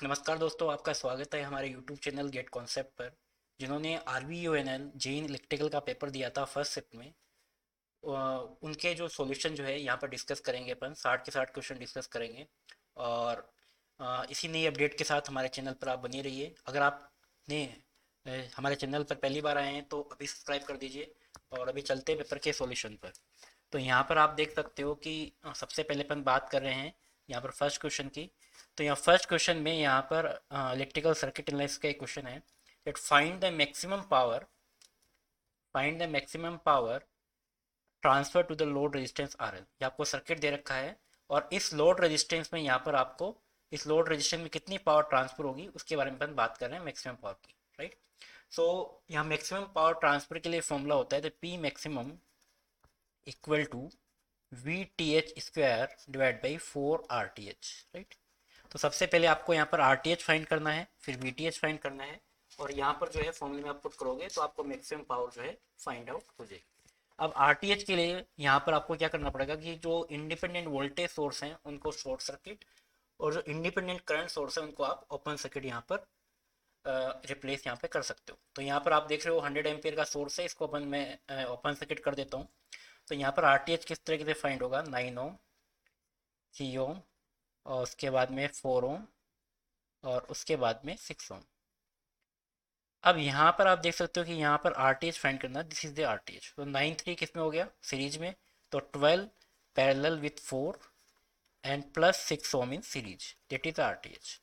नमस्कार दोस्तों, आपका स्वागत है हमारे YouTube चैनल गेट कॉन्सेप्ट पर। जिन्होंने RVUNL जेइन इलेक्ट्रिकल का पेपर दिया था फर्स्ट शिफ्ट में, उनके जो सॉल्यूशन जो है यहाँ पर डिस्कस करेंगे। अपन 60 के 60 क्वेश्चन डिस्कस करेंगे। और इसी नई अपडेट के साथ हमारे चैनल पर आप बने रहिए। अगर आपने हमारे चैनल पर पहली बार आए हैं तो अभी सब्सक्राइब कर दीजिए। और अभी चलते हैं पेपर के सॉल्यूशन पर। तो यहाँ पर आप देख सकते हो कि सबसे पहले अपन बात कर रहे हैं यहाँ पर फर्स्ट क्वेश्चन की। तो यहाँ फर्स्ट क्वेश्चन में यहाँ पर इलेक्ट्रिकल सर्किट एनालिसिस का एक क्वेश्चन है that find the maximum power transfer to the load resistance R L. ये आपको सर्किट दे रखा है और इस लोड रेजिस्टेंस में यहाँ पर आपको इस लोड रेजिस्टेंस में कितनी पावर ट्रांसफर होगी उसके बारे में अपन बात कर रहे हैं, मैक्सिमम पावर की। राइट। सो यहाँ मैक्सिमम पावर ट्रांसफर के लिए फॉर्मूला होता है P maximum equal to V T H square divide by 4 RTH। Right. तो सबसे पहले आपको यहाँ पर RTH फाइंड करना है, फिर VTH फाइंड करना है, और यहाँ पर जो है फॉर्मूले में आप पुट करोगे तो आपको मैक्सिमम पावर जो है फाइंड आउट हो जाएगी। अब RTH के लिए यहाँ पर आपको क्या करना पड़ेगा कि जो इंडिपेंडेंट वोल्टेज सोर्स हैं उनको शॉर्ट सर्किट, और जो इंडिपेंडेंट करंट सोर्स है उनको आप ओपन सर्किट यहाँ पर रिप्लेस यहाँ पे कर सकते हो। तो यहाँ पर आप देख रहे हो 100 एम्पियर का सोर्स है, इसको अपन मैं ओपन सर्किट कर देता हूँ। तो यहाँ पर RTH किस तरीके से फाइंड होगा, 9 ओम, 3 ओम, और उसके बाद में 4 ओम, और उसके बाद में 6 ओम। अब यहाँ पर आप देख सकते हो कि यहाँ पर RTH फाइंड करना, दिस इज द RTH। तो 9 3 किस में हो गया, सीरीज में। तो 12 parallel with 4 and plus 6 ohm in series, that is RTH।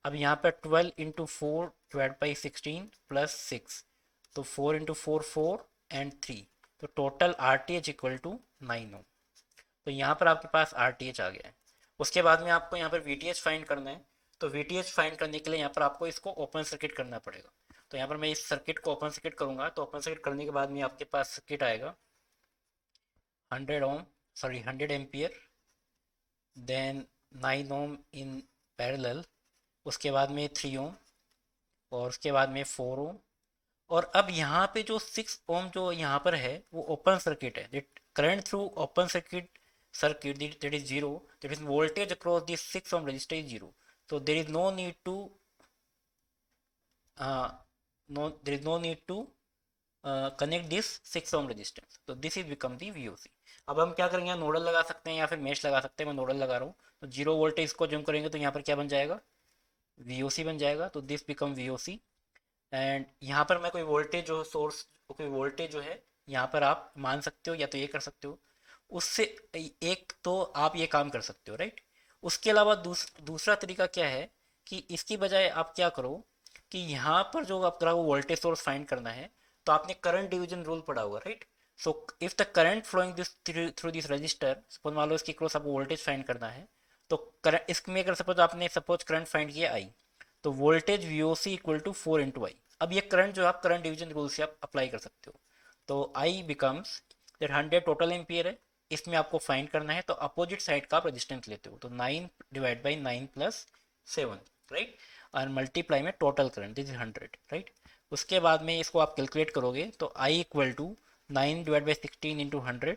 अब यहाँ पर 12 इंटू 4 डिवाइड बाई 16 प्लस 6, तो 4 इंटू 4 4 एंड 3, तो टोटल RTH इक्वल टू 9 ओम। तो यहाँ पर आपके पास RTH आ गया है। उसके बाद में आपको यहाँ पर VTH फाइंड करना है। तो VTH फाइंड करने के लिए यहाँ पर आपको इसको ओपन सर्किट करना पड़ेगा। तो यहाँ पर मैं इस सर्किट को ओपन सर्किट करूँगा, तो ओपन सर्किट करने के बाद में आपके पास सर्किट आएगा 100 ampere, then 9 ohm in parallel, उसके बाद में 3 ओम, और उसके बाद में 4 ओम। और अब यहाँ पे जो 6 ओम जो यहाँ पर है वो ओपन सर्किट है। Current through open circuit that is zero, that is voltage across this 6 ohm resistor is zero. So uh, there is no need to connect this 6 ohm resistance. So this is become the VOC. अब हम क्या करेंगे, nodal लगा सकते हैं या फिर mesh लगा सकते हैं। मैं नोडल लगा रहा हूँ, तो जीरो वोल्टेज को जम करेंगे तो यहाँ पर क्या बन जाएगा, VOC बन जाएगा। तो दिस बिकम VOC। एंड यहाँ पर मैं कोई वोल्टेज जो सोर्स, कोई वोल्टेज जो है यहाँ पर आप मान सकते हो, या तो ये कर सकते हो। उससे एक तो आप ये काम कर सकते हो, राइट। उसके अलावा दूसरा तरीका क्या है कि इसकी बजाय आप क्या करो कि यहाँ पर जो आपको वोल्टेज सोर्स फाइंड करना है, तो आपने करंट डिवीजन रूल पढ़ा होगा, right. So if the current flowing this through this resistor, suppose मान लो इसकी क्रॉस आपको वोल्टेज फाइंड करना है। तो करंट इसमें अगर सपोज करंट फाइंड किया आई, तो voltage VOC equal to 4 × I। अब ये करंट जो आप करंट डिवीजन रूल से आप अप्लाई कर सकते हो। तो I becomes that 100 total ampere है, इसमें आपको फाइंड करना है, तो अपोजिट साइड का आप रेजिस्टेंस लेते हो। तो 9 डिवाइड बाई 9 प्लस 7, राइट, और मल्टीप्लाई में total current, this is 100, right. उसके बाद में इसको आप कैलकुलेट करोगे तो I equal to 9 divide by 16 into 100,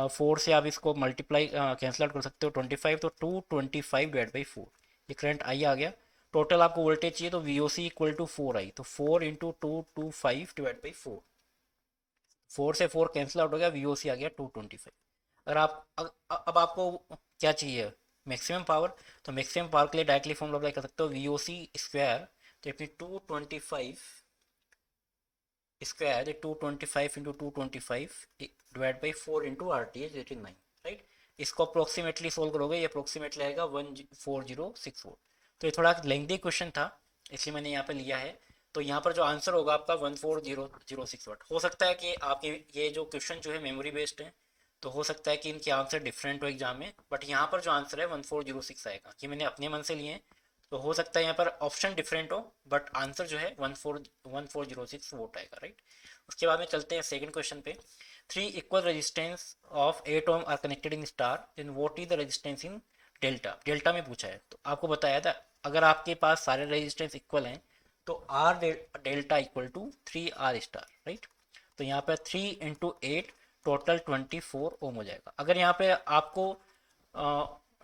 4 से आप इसको मल्टीप्लाई कैंसिल आउट कर सकते हो 25, तो 225 डिवाइड बाई 4, ये करंट I आ गया। टोटल आपको वोल्टेज चाहिए, तो VOC इक्वल टू 4I, तो 4 इंटू 225 डिवाइड बाई 4, 4 से 4 कैंसिल आउट हो गया, VOC आ गया 225। अगर आप अब आपको क्या चाहिए, मैक्सिमम पावर। तो मैक्सिमम पावर के लिए डायरेक्टली फॉर्मूला अप्लाई कर सकते हो, VOC स्क्वायर, तो अपनी 225 square 225 into 225 divide by 4 into RTH, that is 9, right. इसको अप्रोक्सीमेटली सोल्व करोगे, ये अप्रोक्सीमेटली आएगा 14064। तो ये थोड़ा लेंथी क्वेश्चन था, इसलिए मैंने यहाँ पे लिया है। तो यहाँ पर जो आंसर होगा आपका 14006 वाट। हो सकता है कि आपके ये जो क्वेश्चन जो है मेमोरी बेस्ड है, तो हो सकता है कि इनके आंसर डिफरेंट हो एग्जाम में, बट यहाँ पर जो आंसर है 1406 आएगा, कि मैंने अपने मन से लिए हैं। तो हो सकता है यहाँ पर ऑप्शन डिफरेंट हो, बट आंसर जो है 1406 वोट आएगा, राइट। उसके बाद में चलते हैं सेकंड क्वेश्चन पे। 3 equal resistance of 8 ohm are connected in star, then what is the resistance in delta. Delta में पूछा है, तो आपको बताया था अगर आपके पास सारे रेजिस्टेंस इक्वल हैं तो R delta equal to 3R star, right. तो यहाँ पर 3 इंटू 8 टोटल 24 ओम हो जाएगा। अगर यहाँ पे आपको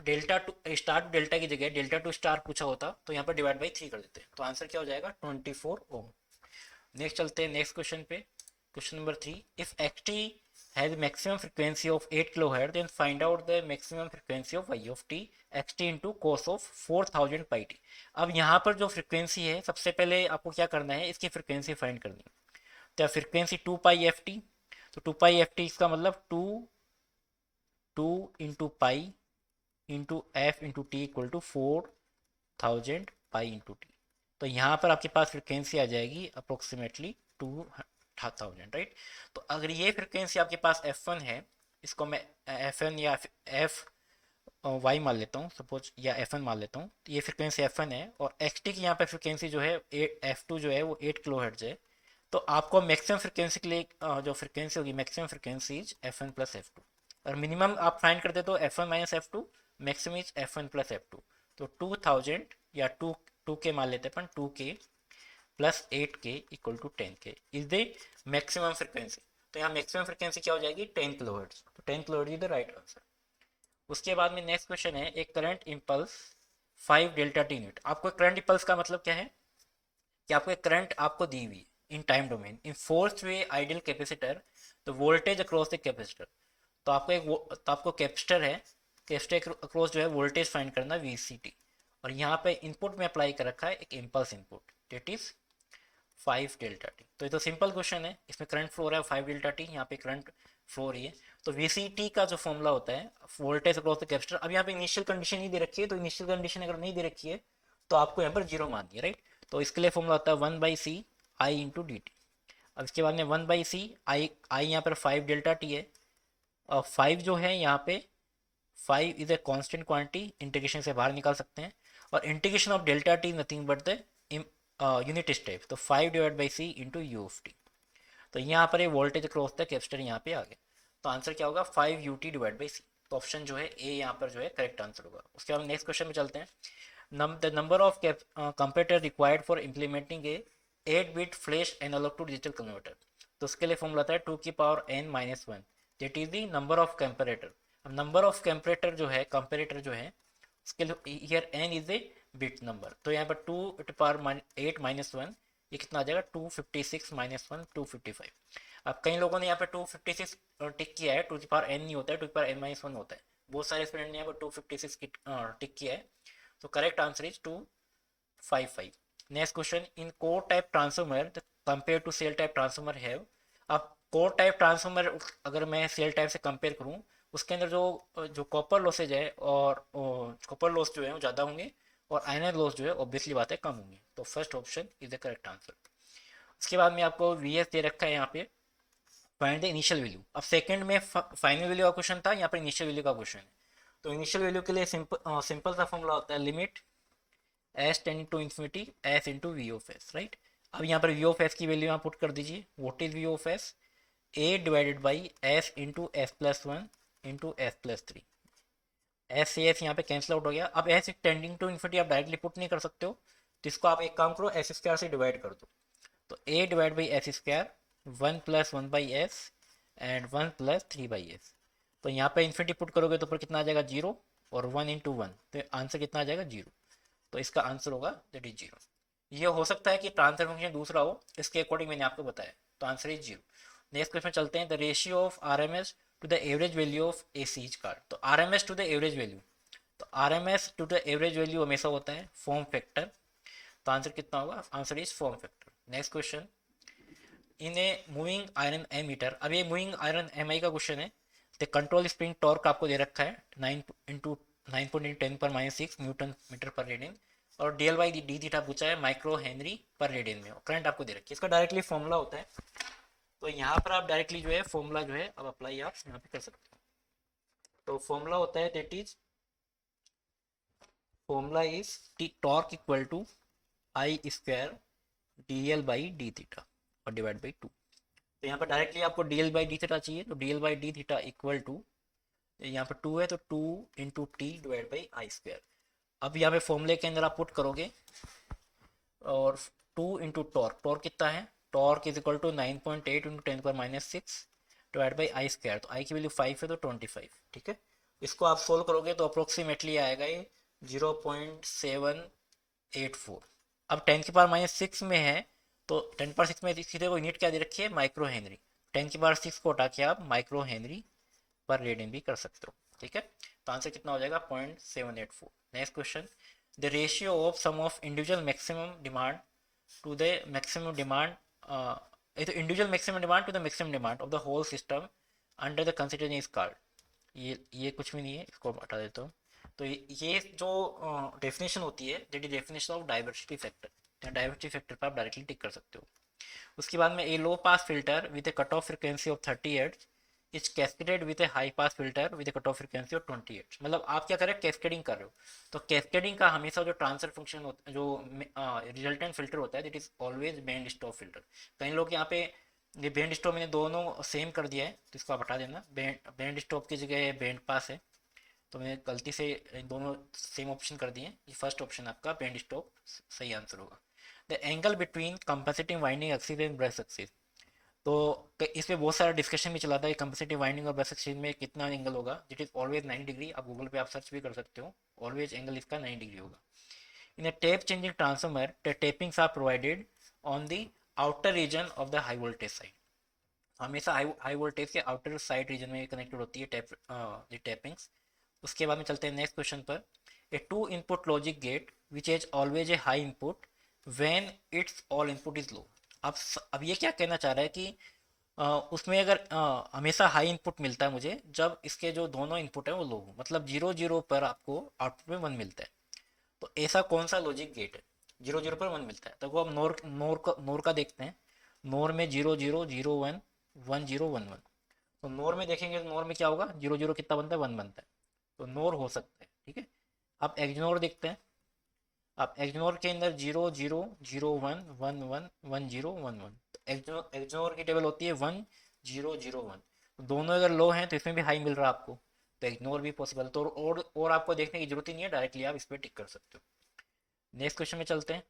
delta to star to delta की जगह डेल्टा टू स्टार पूछा होता तो यहाँ पर डिवाइड बाई 3 कर देते हैं, तो आंसर क्या हो जाएगा 24 ओम। नेक्स्ट चलते हैं नेक्स्ट क्वेश्चन पे। Question number 3, if xt has maximum frequency of 8 kilohertz then find out the maximum frequency of y of t xt into cos of 4000 pi t। अब यहाँ पर जो फ्रिक्वेंसी है सबसे पहले आपको क्या करना है, इसकी फ्रिक्वेंसी फाइंड करनी है। तो फ्रिक्वेंसी 2 पाई एफ टी, तो 2 पाई एफ टी इसका मतलब 2 into pi into F into T equal to 4000 pi into T. तो यहाँ पर आपके पास फ्रिक्वेंसी आ जाएगी अप्रोक्सीमेटली 2000, राइट। तो अगर ये फ्रिक्वेंसी आपके पास F1 है, इसको मैं F1 या एफ वाई मान लेता हूँ सपोज, या F1 मान लेता हूँ, तो ये फ्रिक्वेंसी F1 है और XT की यहाँ पे फ्रिक्वेंसी जो है F2 जो है वो 8 किलो हर्ट्ज है। तो आपको मैक्सिमम फ्रिक्वेंसी के लिए जो फ्रिक्वेंसी होगी, maximum frequency is F1 plus F2, और मिनिमम आप फाइंड करते तो F1 minus F2, maximum is F1 plus F2। तो 2000 या 2 के मान लेते हैं अपन, 2K plus 8K equal to 10K is the maximum frequency. तो यहाँ मैक्सिमम फ्रिक्वेंसी क्या हो जाएगी 10 किलोहर्ट्ज, तो 10 kilohertz is the right answer. उसके बाद में नेक्स्ट क्वेश्चन है, एक current impulse 5 delta T unit. आपको करंट इम्पल्स का मतलब क्या है कि आपको एक करंट आपको दी हुई in time domain in fourth way ideal capacitor, तो वोल्टेज अक्रॉस द कैपेसिटर। तो आपको कैपेसिटर है, कैपेसिटर अक्रॉस जो है वोल्टेज फाइंड करना VCT, और यहाँ पे इनपुट में अप्लाई कर रखा है एक impulse input that is 5 delta T. तो ये तो सिंपल क्वेश्चन है, इसमें करंट फ्लो हो रहा है 5 डेल्टा टी, यहाँ पे करंट फ्लो हो रही है। तो VCT का जो फॉर्मूला होता है वोल्टेज अक्रॉस द कैपेसिटर, अब यहाँ पे इनिशियल कंडीशन नहीं दे रखी है, तो इनिशियल कंडीशन अगर नहीं दे रखी है तो आपको यहाँ पर जीरो मान दिया, राइट। तो इसके लिए फॉर्मूला होता है 1/C आई इंटू डी टी। अब इसके बाद में 1/C आई यहाँ पर 5 डेल्टा टी है, और 5 जो है यहाँ पे 5 is a constant quantity, integration से बाहर निकाल सकते हैं, और integration of delta T nothing but the unit step, तो 5 divide by C into U of T. तो यहाँ पर ये वोल्टेज अक्रॉस द कैपेसिटर यहाँ पे आ गया, तो आंसर क्या होगा 5 UT डिवाइड बाई सी। तो ऑप्शन जो है ए यहाँ पर जो है करेक्ट आंसर होगा। उसके बाद नेक्स्ट क्वेश्चन में चलते हैं। The number of computer required for implementing a 8 bit flash analogue to digital converter, तो उसके लिए फॉर्मूला था 2 की power n minus 1, that is the number of comparator. अब नंबर ऑफ कंपेरेटर जो है उसके लिए here n is a bit number, तो यहाँ पर 2 टू पावर 8 माइनस 1, ये कितना आ जाएगा 256 माइनस 1 255। अब कई लोगों ने यहाँ पे 256 टिक किया है, 2 की पावर n नहीं होता है, 2 की पावर n माइनस 1 होता है। बहुत सारे स्टूडेंट ने यहाँ पर 256 टिक किया है, तो correct answer is 255। Next question, in core type transformer compare to shell type transformer have. अब कोर टाइप ट्रांसफॉर्मर अगर मैं सेल टाइप से कंपेयर करूँ, उसके अंदर जो जो कॉपर लॉसेज है और कॉपर लॉस जो है वो ज़्यादा होंगे, और आयरन लॉस जो है ऑब्वियसली बात है कम होंगी। तो first option is the correct answer. उसके बाद में आपको VS दे रखा है यहाँ पे, फाइंड द इनिशियल वैल्यू। अब सेकंड में फाइनल वैल्यू का क्वेश्चन था, यहाँ पर इनिशियल वैल्यू का क्वेश्चन है। तो इनिशियल वैल्यू के लिए सिंपल सा फॉर्मूला होता है limit S tending to infinity S into V of S, right. अब यहाँ पर वी ऑफ एस की वैल्यू यहाँ पुट कर दीजिए, what is V of S, A divided by S into S plus 1 into S plus 3। S से S यहाँ पे कैंसिल आउट हो गया। अब एस टेंडिंग टू इन्फिनिटी आप डायरेक्टली पुट नहीं कर सकते हो, तो इसको आप एक काम करो एस स्क्वायर से डिवाइड कर दो। तो A divide by S square 1 plus 1 by S and 1 plus 3 by S. तो यहाँ पे इन्फिनिटी पुट करोगे तो ऊपर कितना आ जाएगा 0, और 1 इंटू 1, तो आंसर कितना आ जाएगा 0। तो इसका आंसर होगा दैट इज 0। ये हो सकता है कि ट्रांसफर फंक्शन दूसरा हो, इसके अकॉर्डिंग मैंने आपको बताया, तो आंसर इज 0। नेक्स्ट क्वेश्चन चलते हैं, the ratio of RMS to the average value of a सीज कार्ड। तो RMS to the average value, तो RMS to the average value हमेशा होता है फॉर्म फैक्टर, तो आंसर कितना होगा, answer is form factor. Next question, in a moving iron ammeter. अब ये मूविंग आयरन MI का क्वेश्चन है। द कंट्रोल स्प्रिंग टॉर्क आपको दे रखा है 9 × 10⁻⁶ न्यूटन मीटर पर रेडियन, और DL/d थीटा पूछा है माइक्रो हेनरी पर रेडियन में, करंट आपको दे रखी है। इसका डायरेक्टली फॉर्मूला होता है, तो यहाँ पर आप डायरेक्टली जो है फॉर्मूला जो है अब अप्लाई आप यहाँ पे कर सकते हो। तो फॉर्मूला होता है that is formula is torque equal to I square DL/d theta और डिवाइड बाई 2। तो यहाँ पर डायरेक्टली आपको DL/d थीटा चाहिए, तो DL/d थीटा इक्वल टू, यहाँ पर 2 है तो 2 into T divide by I square. अब यहाँ पे फॉर्मूले के अंदर आप पुट करोगे, और 2 इंटू टॉर्क, टॉर्क कितना है, torque is equal to 9.8 into 10⁻⁶ divide by I square, तो आई की वैल्यू 5 है तो 25, ठीक है। इसको आप सोल्व करोगे तो अप्रोक्सीमेटली आएगा ये 0.784। अब 10⁻⁶ में है तो 10⁻⁶ में सीधे को यूनिट क्या दे रखी है, माइक्रो हेनरी। 10⁻⁶ को हटा के आप माइक्रो हेनरी पर रेडियन भी कर सकते हो। ठीक है, तो आंसर कितना हो जाएगा, 0.784। Next question, the ratio of sum of individual maximum demand to the maximum demand, ये तो individual maximum demand to the maximum demand of the whole system under the consideration is called. ये कुछ भी नहीं है, इसको हटा देता हूँ। तो ये जो डेफिनेशन होती है, that is definition of diversity factor. Diversity factor पर आप डायरेक्टली टिक कर सकते हो। उसके बाद में a low pass filter with a cut off frequency of 30 hertz is cascaded with a high pass filter with a cut off frequency of 20 hertz. मतलब आप क्या कर रहे हैं, कैस्केडिंग कर रहे हो। तो कैस्केडिंग का हमेशा जो ट्रांसफर फंक्शन होता है, जो रिजल्टेंट फिल्टर होता है, that is always band stop filter. कई लोग यहाँ पे ये बैंड स्टॉप मैंने दोनों सेम कर दिया है, तो इसको आप हटा देना। बैंड स्टॉप की जगह बैंड पास है, तो मैंने गलती से दोनों सेम ऑप्शन कर दिए। ये फर्स्ट ऑप्शन आपका बैंड स्टॉप सही आंसर होगा। The angle between compensating winding axis and brush axis. तो इस पे बहुत सारा डिस्कशन भी चला था कि कंपनसेटिव वाइंडिंग और ब्रश एक्सिस में कितना एंगल होगा। It is always 90 degree. आप गूगल पे आप सर्च भी कर सकते हो, ऑलवेज एंगल इसका 90 डिग्री होगा। In a tap changing transformer the tappings are provided on the outer region of the high voltage side. हमेशा हाई वोल्टेज के आउटर साइड रीजन में कनेक्टेड होती है टैपिंग्स। उसके बाद में चलते हैं नेक्स्ट क्वेश्चन पर। A two input logic gate which is always a high input when it's all input is low. अब ये क्या कहना चाह रहा है कि उसमें अगर हमेशा हाई इनपुट मिलता है मुझे जब इसके जो दोनों इनपुट है वो लो हो, मतलब 0 0 पर आपको आउटपुट में 1 मिलता है। तो ऐसा कौन सा लॉजिक गेट है 0 0 पर 1 मिलता है। तो वो अब नोर का देखते हैं। नोर में 0 0 0 1 1 0 1 1। तो नोर में देखेंगे तो नोर में क्या होगा, 0 0 कितना बनता है, 1 बनता है। तो नोर हो सकता है, ठीक है। अब एक्सनोर देखते हैं। अब एक्सनोर के अंदर 0 0 0 1 1 1 1 0 1 1। एक्सनोर की टेबल होती है 1 0 0 1। दोनों अगर लो हैं तो इसमें भी हाई मिल रहा है आपको, तो इग्नोर भी पॉसिबल। तो और आपको देखने की जरूरत ही नहीं है, डायरेक्टली आप इस पर टिक कर सकते हो। नेक्स्ट क्वेश्चन में चलते हैं।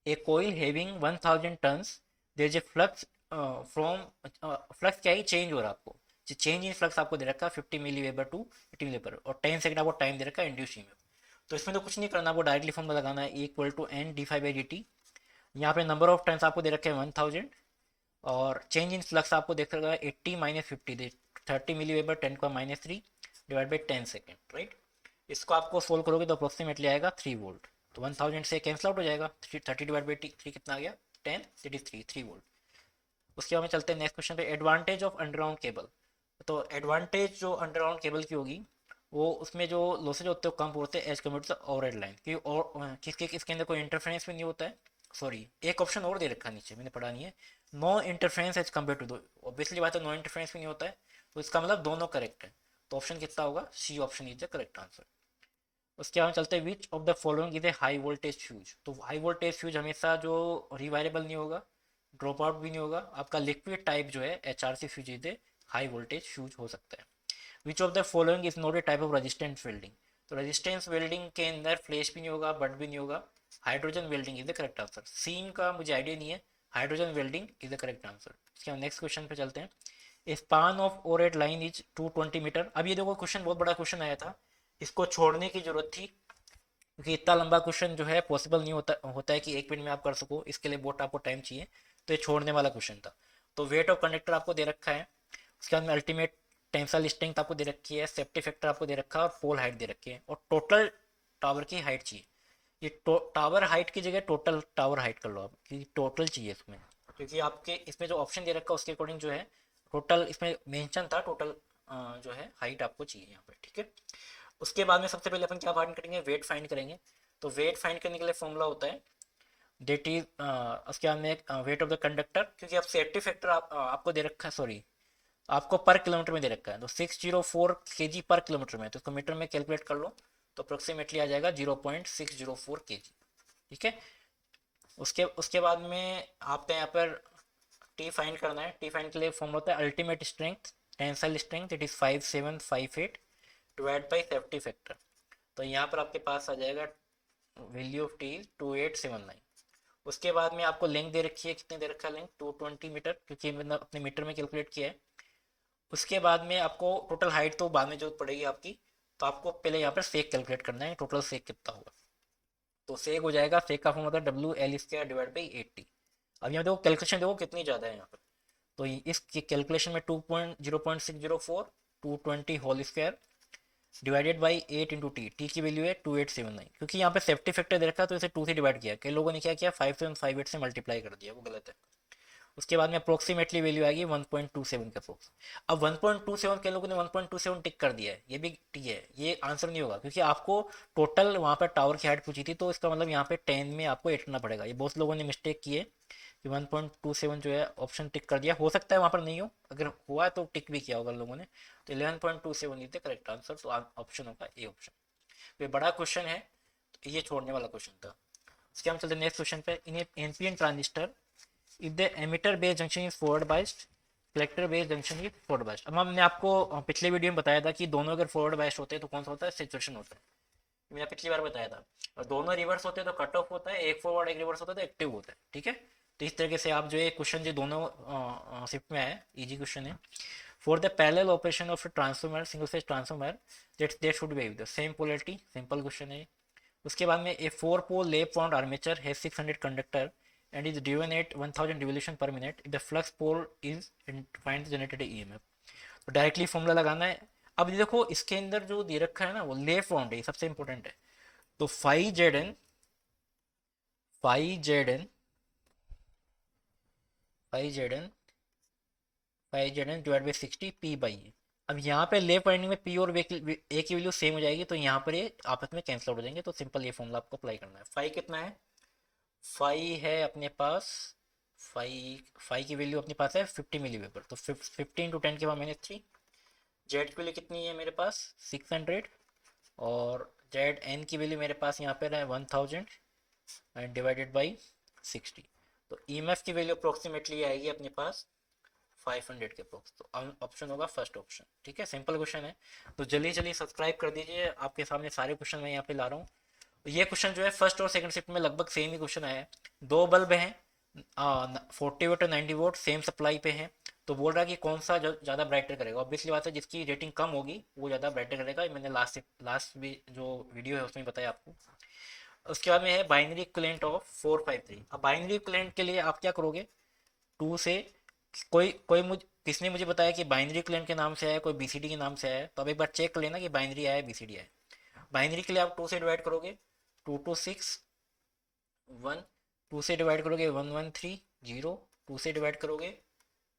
A coil having 1000 turns, there is a flux from, flux क्या ही चेंज हो रहा है आपको। चेंज इन फ्लक्स आपको दे रखा है 50 मिली वेबर टू 80 मिली वेबर, और 10 सेकंड आपको टाइम दे रखा है इंड्यूस ईएमएफ। तो इसमें तो कुछ नहीं करना, आपको डायरेक्टली फॉर्मूला लगाना है, equal to N D phi by D T. यहाँ पे नंबर ऑफ टर्न्स आपको दे रखे हैं 1000, और चेंज इन फ्लक्स आपको देख रखा है 80 माइनस 50 दे 30 milli weber 10⁻³ divide by 10 second, right. इसको आपको सोल्व करोगे तो अप्रोक्सीमेटली आएगा 3 वोल्ट। तो 1000 से कैंसिल आउट हो जाएगा, 30 डिवाइड बाई 3 कितना आ गया, 10, दैट इज 3 वोल्ट। उसके बाद में चलते हैं नेक्स्ट क्वेश्चन पे। Advantage of underground cable. तो एडवांटेज जो अंडरग्राउंड केबल की होगी, वो उसमें जो लॉसेज होते हैं कम होते हैं as compare to the overhead line, क्योंकि और किसके किसके अंदर कोई इंटरफेरेंस भी नहीं होता है। सॉरी, एक ऑप्शन और दे रखा है नीचे, मैंने पढ़ा नहीं है। No interference as compare to दो, ऑब्वियसली बात है, नो इंटरफेरेंस भी नहीं होता है, तो इसका मतलब दोनों करेक्ट है। तो ऑप्शन कितना होगा, C option is the correct answer. उसके बाद चलते हैं, which of the following is a high voltage fuse. तो हाई वोल्टेज फ्यूज हमेशा जो रिवायरेबल नहीं होगा, ड्रॉप आउट भी नहीं होगा, आपका लिक्विड टाइप जो है H R C fuse is a high voltage fuse हो सकता है। Which of the following is not a type of resistance welding. तो रेजिस्टेंस वेल्डिंग के अंदर फ्लैश भी नहीं होगा, बट भी नहीं होगा। Hydrogen welding is the correct answer. Scene का मुझे आइडिया नहीं है, hydrogen welding is the correct answer. इसके बाद नेक्स्ट क्वेश्चन पे चलते हैं। Span of overhead line is 220 metre. अब ये देखो क्वेश्चन बहुत बड़ा क्वेश्चन आया था, इसको छोड़ने की जरूरत थी, क्योंकि इतना लंबा क्वेश्चन जो है पॉसिबल नहीं होता है कि 1 मिनट में आप कर सको, इसके लिए बहुत आपको टाइम चाहिए। तो ये छोड़ने वाला क्वेश्चन था। तो वेट ऑफ कंडक्टर आपको दे रखा है, उसके बाद में अल्टीमेट टेंसाइल स्ट्रेंथ आपको दे रखी है, सेफ्टी फैक्टर आपको दे रखा है, और पोल हाइट दे रखी है, और टोटल टावर की हाइट चाहिए। ये टावर हाइट की जगह टोटल टावर हाइट कर लो आप, क्योंकि टोटल चाहिए इसमें, क्योंकि आपके इसमें जो ऑप्शन दे रखा है उसके अकॉर्डिंग जो है टोटल इसमें मेंशन था, टोटल जो है हाइट आपको चाहिए यहाँ पे, ठीक है। उसके बाद में सबसे पहले अपन क्या फाइंड करेंगे, वेट फाइंड करेंगे। तो वेट फाइंड करने के लिए फॉर्मूला होता है, डेट इज, उसके बाद में वेट ऑफ द कंडक्टर, क्योंकि आप सेफ्टी फैक्टर आपको दे रखा है, सॉरी आपको पर किलोमीटर में दे रखा है, तो 604 kg पर किलोमीटर में, तो इसको मीटर में कैलकुलेट कर लो, तो अप्रोक्सीमेटली आ जाएगा 0.604 kg, ठीक है। उसके उसके बाद में आपको यहाँ पर टी फाइंड करना है। टी फाइंड के लिए फॉर्म होता है ultimate strength tensile strength, it is 5758 divide by safety factor. तो यहाँ पर आपके पास आ जाएगा वैल्यू ऑफ टी 2879। उसके बाद में आपको लेंथ दे रखी है, कितने दे रखा है लेंथ, 220 मीटर, क्योंकि मैंने अपने मीटर में कैलकुलेट किया है। उसके बाद में आपको टोटल हाइट तो बाद में जरूरत पड़ेगी आपकी, तो आपको पहले यहाँ पर सेक कैलकुलेट करना है, टोटल सेक कितना होगा। तो सेक हो जाएगा, सेक का फॉर्म होता है WL² / 80। अब यहाँ देखो कैलकुलेशन देखो कितनी ज़्यादा है यहाँ पर। तो इस कैलकुलेशन में 0.604 220 whole square divided by 8 × T की वैल्यू है 2879, क्योंकि यहाँ पे सेफ्टी फैक्टर दे रखा है तो इसे 2 से डिवाइड किया। कई लोगों ने क्या किया 5758 से मल्टीप्लाई कर दिया, वो गलत है। उसके बाद में अप्रोक्सीमेटली वैल्यू आएगी 1.27 के अप्रोक्स। अब 1.27 के लोगों ने 1.27 टिक कर दिया है, ये भी टी है, ये आंसर नहीं होगा, क्योंकि आपको टोटल वहाँ पर टावर की हाइट पूछी थी, तो इसका मतलब यहाँ पे 10 में आपको 8 करना पड़ेगा। ये बहुत लोगों ने मिस्टेक की है कि 1.27 जो है ऑप्शन टिक कर दिया, हो सकता है वहाँ पर नहीं हो, अगर हुआ है तो टिक भी किया होगा लोगों ने। तो 11.27 ये थे करेक्ट आंसर, तो ऑप्शन होगा ए ऑप्शन। तो ये बड़ा क्वेश्चन है, तो ये छोड़ने वाला क्वेश्चन था। इसके हम चलते हैं नेक्स्ट क्वेश्चन पे। In NPN transistor if the emitter base junction is forward biased, collector base junction is forward biased. अब हमने आपको पिछले वीडियो में बताया था कि दोनों अगर फॉरवर्ड बाइस्ड होते हैं तो कौन सा होता है, सैचुरेशन होता है, मैंने पिछली बार बताया था। और दोनों रिवर्स होते हैं तो कट ऑफ होता है, एक फॉरवर्ड एक रिवर्स होता है तो एक्टिव होता है, ठीक है। तो इस तरीके से आप जो ये क्वेश्चन जो दोनों शिफ्ट में है, इजी क्वेश्चन है। For the parallel operation of transformer, single phase transformer, that should be the same polarity, simple question है। उसके बाद में ए 4 पोल लेप वाउंड आर्मेचर है 600 conductor and is driven at 1000 revolution per minute, the flux pole is find the generated EMF. तो directly formula लगाना है। अब ये देखो इसके अंदर जो दे रखा है ना वो लेप वाउंड है, सबसे इंपॉर्टेंट है। तो phi Z N phi Z N divide by 60 P/E। अब यहाँ पे लेफ्ट वाइंडिंग में पी और ए की वैल्यू सेम हो जाएगी, तो यहाँ पर ये आपस में कैंसिल आउट हो जाएंगे। तो सिंपल ये फॉर्मूला आपको अप्लाई करना है। फाई कितना है, फाई है अपने पास, फाई फाई की वैल्यू अपने पास है 50 मिली वेबर, तो 15 × 10⁻³ जेड की वैल्यू कितनी है मेरे पास 600, और जेड एन की वैल्यू मेरे पास यहाँ पर है 1000 एंड डिवाइडेड बाई 60। तो ईएमएफ की वैल्यू अप्रोक्सीमेटली आएगी अपने पास 500 के अप्रोक्स। तो ऑप्शन होगा फर्स्ट ऑप्शन, ठीक है। सिंपल क्वेश्चन है, तो जल्दी जल्दी सब्सक्राइब कर दीजिए। आपके सामने सारे क्वेश्चन मैं यहाँ पे ला रहा हूँ। ये क्वेश्चन जो है फर्स्ट और सेकंड शिफ्ट में लगभग सेम ही क्वेश्चन आया है। दो बल्ब हैं, 40 वोट और 90 वोट सेम सप्लाई पे हैं। तो बोल रहा है कि कौन सा ज़्यादा ब्राइटर करेगा। ऑब्वियसली बात है जिसकी रेटिंग कम होगी वो ज़्यादा ब्राइटर करेगा, मैंने लास्ट भी जो वीडियो है उसमें बताया आपको। उसके बाद में है बाइनरी इक्विवेलेंट ऑफ 453। अब बाइनरी इक्विवेलेंट के लिए आप क्या करोगे, टू से कोई कोई मुझ किसने मुझे बताया कि बाइनरी इक्विवेलेंट के नाम से आया, कोई बीसीडी के नाम से आया, तो अब एक बार चेक कर लेना कि बाइनरी आया बीसीडी आया। बाइनरी के लिए आप टू से डिवाइड करोगे, 2 2 6 1, टू से डिवाइड करोगे 1 1 3 0, टू से डिवाइड करोगे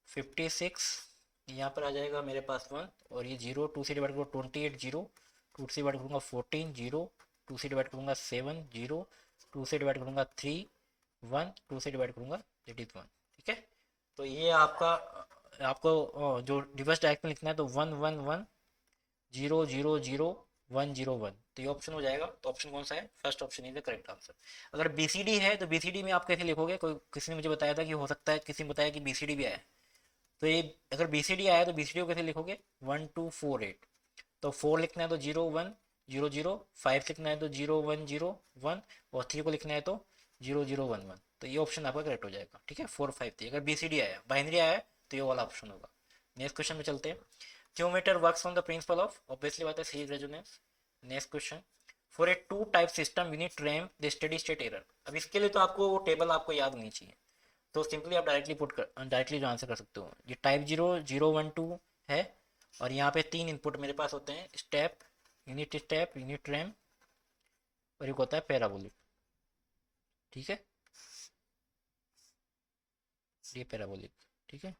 56, यहाँ पर आ जाएगा मेरे पास 1, और ये 0, टू से डिवाइड करो 28 0, टू से डिवाइड करूँगा 14 0, टू से डिवाइड करूँगा 7 0, टू से डिवाइड करूँगा 3 1, टू से डिवाइड करूँगा दैट इज 1, ठीक है। तो ये आपका आपको जो रिवर्स डायरेक्ट में लिखना है, तो 1 1 1 0 0 0 1 0 1, तो ये ऑप्शन हो जाएगा। तो ऑप्शन कौन सा है, first option is the correct answer. अगर बीसीडी है तो बीसीडी में आप कैसे लिखोगे, कोई किसी ने मुझे बताया था कि हो सकता है किसी ने बताया कि बीसीडी भी आया है। तो ये अगर बीसीडी आया तो बीसीडी को कैसे लिखोगे, 1248, तो 4 लिखना है तो 0 1 0 0, 5 लिखना है तो 0 1 0 1, और 3 को लिखना है तो 0 0 1 1। तो ये ऑप्शन आपका करेक्ट हो जाएगा, ठीक है। 4 5 3 अगर बीसीडी आया, बाइनरी आया तो ये वाला ऑप्शन होगा। नेक्स्ट क्वेश्चन में चलते हैं। Q meter works on the principle of, obviously बात है, series resonance. Next question, for a two type system unit ramp the steady state error. अब इसके लिए तो आपको वो टेबल आपको याद होनी चाहिए, तो सिंपली आप डायरेक्टली जो आंसर कर सकते हो, ये टाइप 0 0 1 2 है, और यहाँ पे 3 इनपुट मेरे पास होते हैं, स्टेप, यूनिट रैम, और एक होता है पैराबोलिक, ठीक है, ये पैराबोलिक, ठीक है।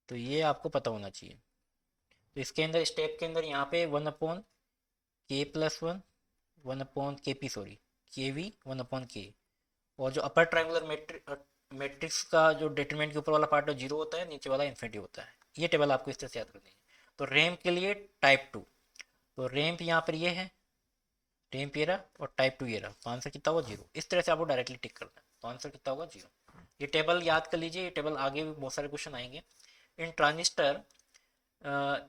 तो ये आपको पता होना चाहिए। तो इसके अंदर स्टेप के अंदर यहाँ पे 1/k+1, 1/kp, sorry kv 1/k, और जो अपर ट्रायंगुलर मैट्रिक्स का जो डिटरमिनेंट के ऊपर वाला पार्ट है 0 होता है, नीचे वाला इन्फिनिटी होता है। ये टेबल आपको इस तरह से याद करनी है। तो रैम के लिए टाइप 2, तो रैम्प यहाँ पर ये है, रैम्प ये रहा, और टाइप 2 ये रहा, तो आंसर कितना होगा 0। इस तरह से आपको डायरेक्टली टिक करना है, तो आंसर कितना होगा 0। ये टेबल याद कर लीजिए, ये टेबल आगे भी बहुत सारे क्वेश्चन आएंगे। In transistor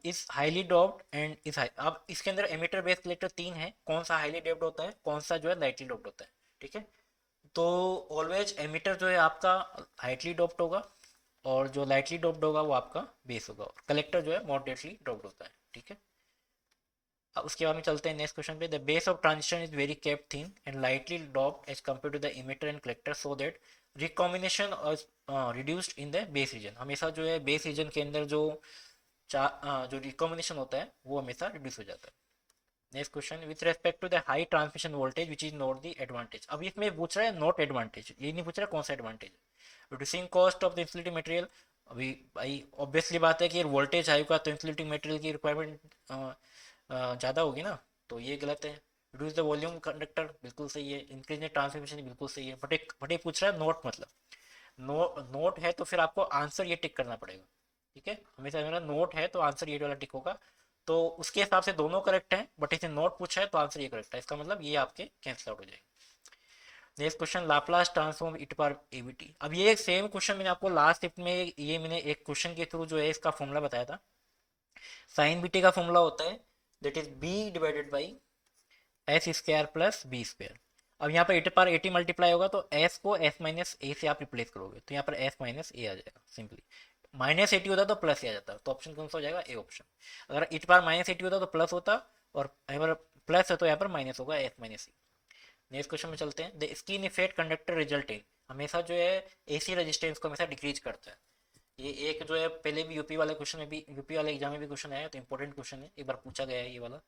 is highly doped and is high. अब इसके अंदर एमिटर बेस कलेक्टर 3 है, कौन सा हाईली डॉप्ड होता है, कौन सा जो है लाइटली डॉप्ड होता है, ठीक है। तो ऑलवेज एमिटर जो है आपका हाइटली डॉप्ड होगा, और जो लाइटली डोप्ड होगा वो आपका बेस होगा, और कलेक्टर जो है मॉडरेटली डोप्ड होता है, ठीक है। अब उसके बाद में चलते हैं नेक्स्ट क्वेश्चन पे। The base of transistor is very kept thin and lightly doped as compare to the emitter and collector so that recombination reduced in the base region. हमेशा जो है बेस रीजन के अंदर जो जो रिकॉम्बिनेशन होता है वो हमेशा रिड्यूस हो जाता है। Next question, with respect to the high transmission voltage which is not the advantage. अब इसमें पूछ रहा है नॉट एडवांटेज, ये नहीं पूछ रहा कौन सा एडवांटेज है। Reducing cost of the insulating material, अभी भाई ऑब्वियसली बात है कि वोल्टेज हाई होगा तो इंसुलेटिंग मटेरियल की रिक्वायरमेंट ज़्यादा होगी ना, तो ये गलत है। रिड्यूस द वॉल्यूम कंडक्टर, बिल्कुल सही है। इंक्रीज द ट्रांसमिशन, बिल्कुल सही है। बट एक पूछ रहा है नोट, मतलब नोट है तो फिर आपको आंसर ये टिक करना पड़ेगा, ठीक है। हमेशा मेरा नोट है तो आंसर ये वाला टिक होगा, तो उसके हिसाब से दोनों करेक्ट हैं, बट इसे नोट पूछा है तो आंसर ये करेक्ट है, इसका मतलब ये आपके कैंसिल आउट हो जाएंगे। Next question, Laplace transform E to power ABT. अब ये सेम क्वेश्चन मैंने आपको लास्ट टिप में ये मैंने एक क्वेश्चन के थ्रू जो है इसका फॉर्मूला बताया था। साइन बीटी का फॉर्मूला होता है that is B divided by S square plus B square. अब यहाँ पर ए पावर एटी मल्टीप्लाई होगा तो एस को एस माइनस ए से आप रिप्लेस करोगे तो यहाँ पर एस माइनस ए आ जाएगा सिंपली। माइनस एटी होता तो प्लस ए आ जाता, तो ऑप्शन कौन सा हो जाएगा, ए ऑप्शन। अगर ई पावर माइनस एटी होता तो प्लस होता, और यहाँ पर प्लस है तो यहाँ पर माइनस होगा, एस माइनस ए। नेक्स्ट क्वेश्चन में चलते हैं। The skin effect conductor result in, हमेशा जो है एसी रेजिस्टेंस को हमेशा डिक्रीज करता है। ये एक जो है पहले भी यूपी वाले क्वेश्चन में भी, यूपी वाले एग्जाम में भी क्वेश्चन आया, तो इंपॉर्टेंट क्वेश्चन है, एक बार पूछा गया है ये वाला।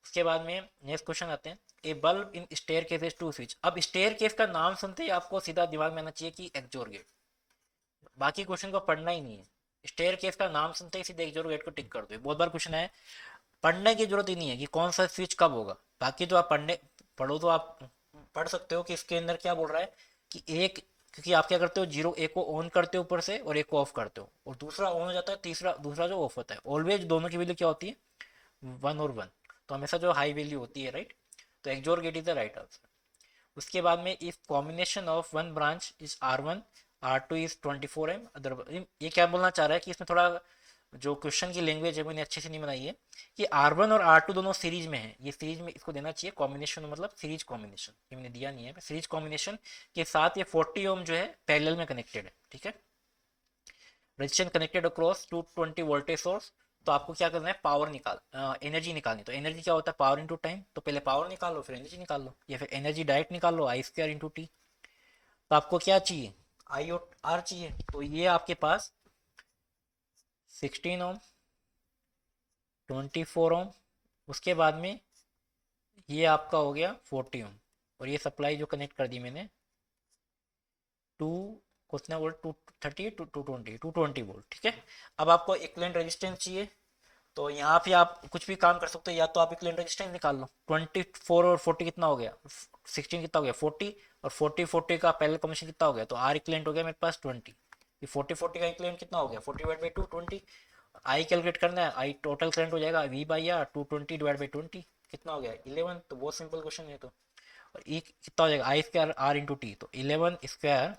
उसके बाद में नेक्स्ट क्वेश्चन आते हैं, a bulb in staircase is to switch. अब स्टेयर केस का नाम सुनते ही आपको सीधा दिमाग में आना चाहिए कि एक्सोर गेट, बाकी क्वेश्चन को पढ़ना ही नहीं है। स्टेयर केस का नाम सुनते ही सीधे एक्सोर गेट को टिक कर दो, बहुत बार क्वेश्चन है, पढ़ने की जरूरत ही नहीं है कि कौन सा स्विच कब होगा। बाकी तो आप पढ़ो तो आप पढ़ सकते हो कि इसके अंदर क्या बोल रहा है कि एक, क्योंकि आप क्या करते हो, जीरो एक को ऑन करते हो ऊपर से और एक को ऑफ करते हो, और दूसरा ऑन हो जाता है, तीसरा दूसरा जो ऑफ होता है, ऑलवेज दोनों की वैल्यू क्या होती है, वन और वन। तो हमेशा जो हाई वैल्यू होती है, राइट, तो XOR gate is the right answer. उसके बाद में if combination of one branch is R one, R two is 24 M, other, ये क्या बोलना चाह रहा है कि इसमें थोड़ा जो क्वेश्चन की लैंग्वेज है मैंने अच्छे से नहीं बनाई है, कि आर वन और आर टू दोनों सीरीज में है, ये सीरीज में इसको देना चाहिए कॉम्बिनेशन, मतलब सीरीज कॉम्बिनेशन, ये मैंने दिया नहीं है, सीरीज कॉम्बिनेशन के साथ ये 40 ओम जो है पैरेलल में कनेक्टेड है, ठीक है। Resistance connected across 220 voltage source, तो आपको क्या करना है, पावर एनर्जी निकालनी। तो एनर्जी क्या होता है, पावर इंटू टाइम, तो पहले पावर निकालो फिर एनर्जी निकाल लो, या फिर एनर्जी डायरेक्ट निकाल लो, आई स्क्वायर इंटू टी। तो आपको क्या चाहिए, आई और आर चाहिए, तो ये आपके पास 16 ओम, 24 ओम, उसके बाद में ये आपका हो गया 40 ओम, और ये सप्लाई जो कनेक्ट कर दी मैंने टू, कितना वोल्ट, 230 टू 220 वोल्ट, ठीक है। अब आपको इक्विवेलेंट रेजिस्टेंस चाहिए, तो यहाँ पे आप कुछ भी काम कर सकते हो, या तो आप इक्विवेलेंट रेजिस्टेंस निकाल लो, 24 और 40 कितना हो गया, 16 कितना हो गया 40, और 40 का पैरेलल कॉम्बिनेशन कितना हो गया, तो आर इक्विवेलेंट हो गया मेरे पास 20। ये 40 का इक्विवेलेंट कितना हो गया, 40/2 20। आई कैलकुलेट करना है, आई टोटल करंट हो जाएगा वी बाई आर, 220/20 कितना हो गया 11। तो बहुत सिंपल क्वेश्चन है, तो और ई कितना हो जाएगा, आई स्क्वायर आर इंटू टी, तो 11 स्क्वायर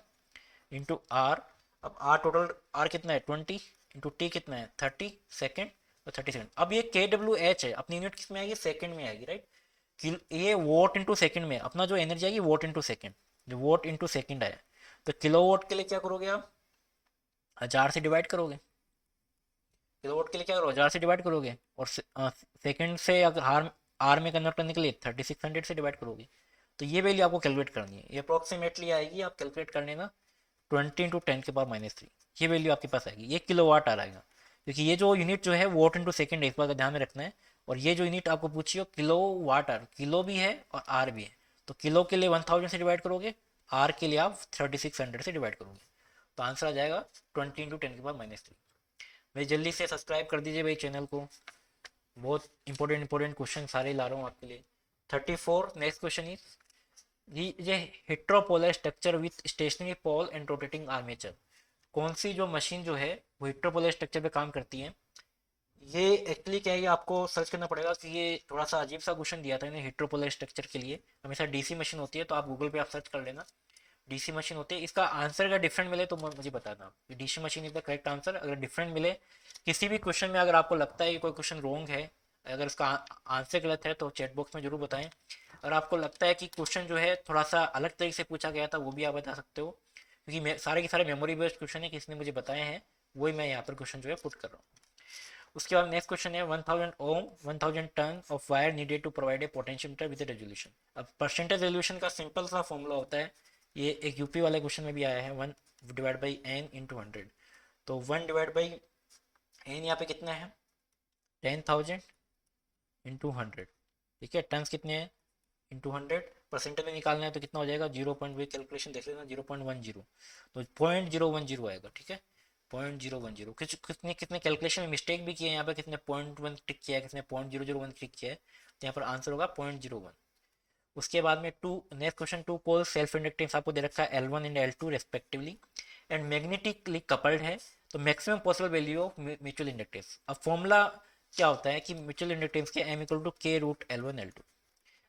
इंटू आर। अब आर टोटल, आर कितना है 20, इंटू टी कितना है 30 सेकेंड, और 30 सेकेंड। अब ये के डब्ल्यू एच है, अपनी यूनिट किस में आएगी, सेकंड में आएगी, राइट। ये वोट इंटू सेकंड में, अपना जो एनर्जी आएगी वोट इंटू सेकंड, जो वोट इंटू सेकंड आया, तो किलो वोट के लिए क्या करोगे आप, 1000 से डिवाइड करोगे। किलोवाट के लिए क्या करोगे, 1000 से डिवाइड करोगे, और सेकंड से अगर आर में कन्वर्ट करने के लिए 3600 से डिवाइड करोगे। तो ये वैल्यू आपको कैलकुलेट करनी है, ये अप्रोक्सीमेटली आएगी, आप कैलकुलेट कर लेना 20 × 10⁻³ ये वैल्यू आपके पास आएगी, ये किलोवाट आ रहेगा, क्योंकि ये जो यूनिट जो है वोट इंटू सेकेंड है, इस बात का ध्यान में रखना है। और ये जो यूनिट आपको पूछी हो किलो वाट आर, किलो भी है और आर भी है, तो किलो के लिए 1000 से डिवाइड करोगे, आर के लिए आप 3600 से डिवाइड करोगे, तो आंसर आ जाएगा 20 × 10⁻³ भाई जल्दी से सब्सक्राइब कर दीजिए भाई चैनल को, बहुत इंपॉर्टेंट क्वेश्चन सारे ला रहा हूँ आपके लिए। 34 नेक्स्ट क्वेश्चन इज, ये heteropolar structure with stationary pole and rotating armature, कौन सी जो मशीन जो है वो हेट्रोपोलर स्ट्रक्चर पे काम करती है। ये एक्चुअली क्या है, ये आपको सर्च करना पड़ेगा कि ये थोड़ा सा अजीब सा क्वेश्चन दिया था इन्हें हेट्रोपोलर स्ट्रक्चर के लिए। हमेशा डीसी मशीन होती है, तो आप गूगल पे आप सर्च कर लेना, डीसी मशीन होती है। इसका आंसर अगर डिफरेंट मिले तो मुझे बताना, DC machine is the correct answer. अगर डिफरेंट मिले किसी भी क्वेश्चन में, अगर आपको लगता है कि कोई क्वेश्चन रॉन्ग है, अगर इसका आंसर गलत है तो चैट बॉक्स में जरूर बताएं। अगर आपको लगता है कि क्वेश्चन जो है थोड़ा सा अलग तरीके से पूछा गया था, वो भी आप बता सकते हो। क्योंकि सारे के सारे मेमोरी बेस्ड क्वेश्चन है, किसी ने मुझे बताए हैं, वही मैं यहाँ पर क्वेश्चन जो है पुट कर रहा हूँ। उसके बाद नेक्स्ट क्वेश्चन है 1000 ohm 1000 turn of wire needed to provide a potentiometer with resolution. अब परसेंटेज रेजोल्यूशन का सिंपल सा फॉर्मूला होता है, ये एक यूपी वाले क्वेश्चन में भी आया है, 1/n/100। तो 1/n यहाँ पे कितना है, 10,000 इंटू 100, ठीक है। टन्स कितने हैं, इंटू 100। परसेंटेज में निकालना है तो कितना हो जाएगा, 0. कैलकुलेशन देख लेना, 0.10, तो 0.010 आएगा, ठीक है। 0.010, कितने कितने कैलकुलेशन में मिस्टेक भी किए हैं यहाँ पे, कितने 0.1 टिक किया है, कितने 0.001 टिक किया है, तो यहाँ पर आंसर होगा 0.01। उसके बाद में next question, two pole self inductance आपको दे रखा है L1 and L2 respectively and magnetically coupled है, तो maximum possible value of mutual inductance. अब फॉर्मूला क्या होता है कि म्यूचुअल इंडक्टेंस के M=K√L1L2।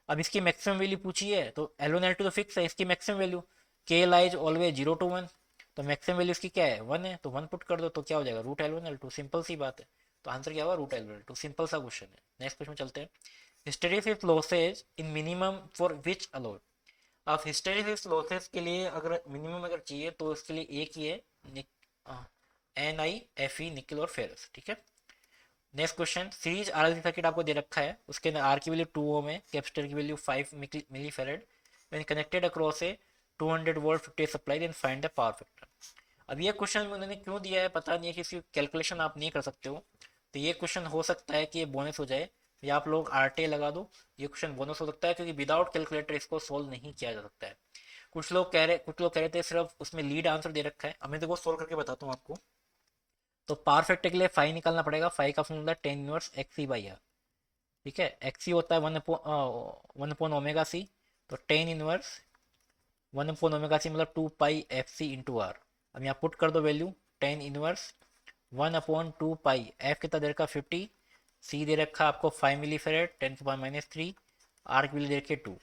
अब इसकी मैक्सिमम वैल्यू पूछी है, तो L1 L2 तो फिक्स है, इसकी maximum value K lies always 0 to 1, तो मैक्सिमम वैल्यू इसकी क्या है, 1 है, तो 1 पुट कर दो, तो क्या हो जाएगा, √L1L2, सिंपल सी बात है। तो आंसर क्या होगा, √L1L2, सिंपल सा क्वेश्चन है। नेक्स्ट क्वेश्चन चलते हैं, hysteresis losses in minimum for which allowed. अब हिस्टेरेसिस लॉसेज के लिए अगर मिनिमम अगर चाहिए तो इसके लिए एक ही है, NiFe निकल और फेरस, ठीक है। Next question, series RLC circuit आपको दे रखा है, उसके अंदर R की वैल्यू 2 ओम है, कैपेसिटर की value 5 milli farad, when connected across a 200 volt 50 supply, then find the power factor. अब ये क्वेश्चन उन्होंने क्यों दिया है पता नहीं है, कि इसकी कैलकुलेशन आप नहीं कर सकते हो, तो ये क्वेश्चन हो सकता है कि ये बोनस हो जाए, या आप लोग RTA लगा दो, ये क्वेश्चन बोनस हो सकता है, क्योंकि विदाउट कैलकुलेटर इसको सोल्व नहीं किया जा सकता है। कुछ लोग कह रहे थे सिर्फ उसमें लीड आंसर दे रखा है, अब मैं देखो सोल्व करके बताता हूँ आपको। तो पावर फैक्टर के लिए फाई निकालना पड़ेगा, फाई का फॉर्मूला 10 इनवर्स XC/R, ठीक है। XC होता है 1/ओमेगा C, तो 10 इनवर्स 1/ओमेगा C मतलब 2πfc/R। अब यहाँ पुट कर दो वैल्यू, 10 इनवर्स 1/2π, F कितना दे रखा 50, C दे रखा आपको 5 मिली फेरेड 10⁻³ R की वैल्यू दे रखी 2।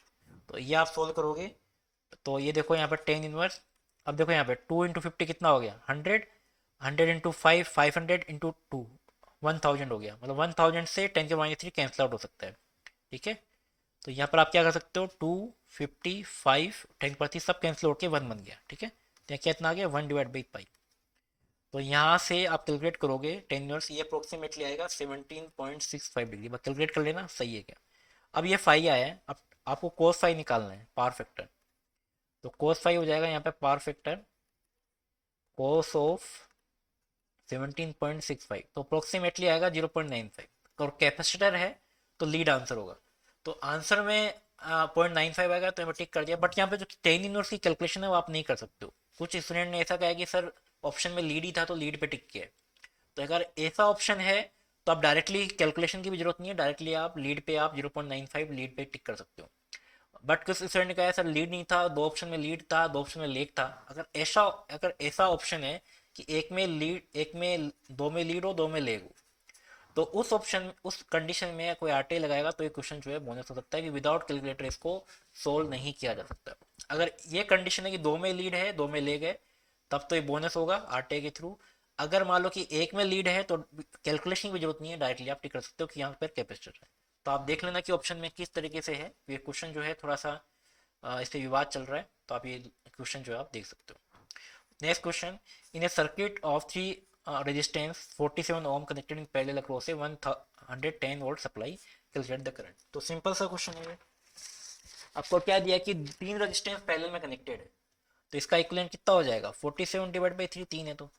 तो ये आप सोल्व करोगे, तो ये देखो यहाँ पर 10 इनवर्स, अब देखो यहाँ पे 2 × 50 कितना हो गया, 100, 100 × 5 500 × 2 1000 हो गया, मतलब 1000 से 10⁻³ कैंसिल आउट हो सकता है, ठीक है। तो यहाँ पर आप क्या कर सकते हो, 255 10⁻³ सब कैंसिल होकर 1 बन गया, ठीक है। तो यहाँ कितना आ गया, 1/π। तो यहाँ से आप कैलकुलेट करोगे 10 इनवर्स, ये अप्रोक्सीमेटली आएगा 17.65 डिग्री, बस कैलकुलेट कर लेना सही है क्या। अब ये फाई आया है, अब आपको कोस फाई निकालना है, पावर फैक्टर। तो कोस फाई हो जाएगा यहाँ पे पावर फैक्टर कोस ऑफ 17.65, तो अप्रोक्सीमेटली आएगा 0.95, और कैपेसिटर है तो लीड आंसर होगा। तो आंसर में 0.95 आएगा, तो यहाँ टिक कर दिया, बट यहाँ पे जो 10 इनवर्स की कैलकुलेशन है वो आप नहीं कर सकते हो। कुछ स्टूडेंट ने ऐसा कहा कि सर ऑप्शन में लीड ही था तो लीड पे टिक किया है, तो अगर ऐसा ऑप्शन है तो आप डायरेक्टली कैलकुलेशन की भी जरूरत नहीं है, डायरेक्टली आप लीड पे आप 0.95 लीड पे टिक कर सकते हो। बट कुछ स्टूडेंट ने कहा सर लीड नहीं था, 2 ऑप्शन में लीड था, 2 ऑप्शन में लेग था। अगर ऐसा ऑप्शन है कि एक में लीड, एक में 2 में लीड हो, 2 में लेग हो, तो उस कंडीशन में कोई RTA लगाएगा तो ये क्वेश्चन जो है बोनस हो सकता है, कि विदाउट कैलकुलेटर इसको सोल्व नहीं किया जा सकता। अगर ये कंडीशन है कि 2 में लीड है, 2 में लेग है, तब तो ये बोनस होगा RTA के थ्रू। अगर मान लो कि एक में लीड है तो कैलकुलेशन की जरूरत नहीं है, डायरेक्टली आप टिक कर सकते हो कि यहाँ पर कैपेसिटर है। तो आप देख लेना कि ऑप्शन में किस तरीके से है, ये क्वेश्चन जो है थोड़ा सा इस पे विवाद चल रहा है, तो आप ये क्वेश्चन जो है आप देख सकते हो। Next question, in a circuit of 3 resistance 47 ohm connected in parallel across a 110 volt supply, calculate the current. तो सिंपल सा क्वेश्चन है, आपको क्या दिया कि 3 रेजिस्टेंस पैरेलल में कनेक्टेड है, तो इसका इक्विवेलेंट कितना हो जाएगा, 47/3, 3 है तो।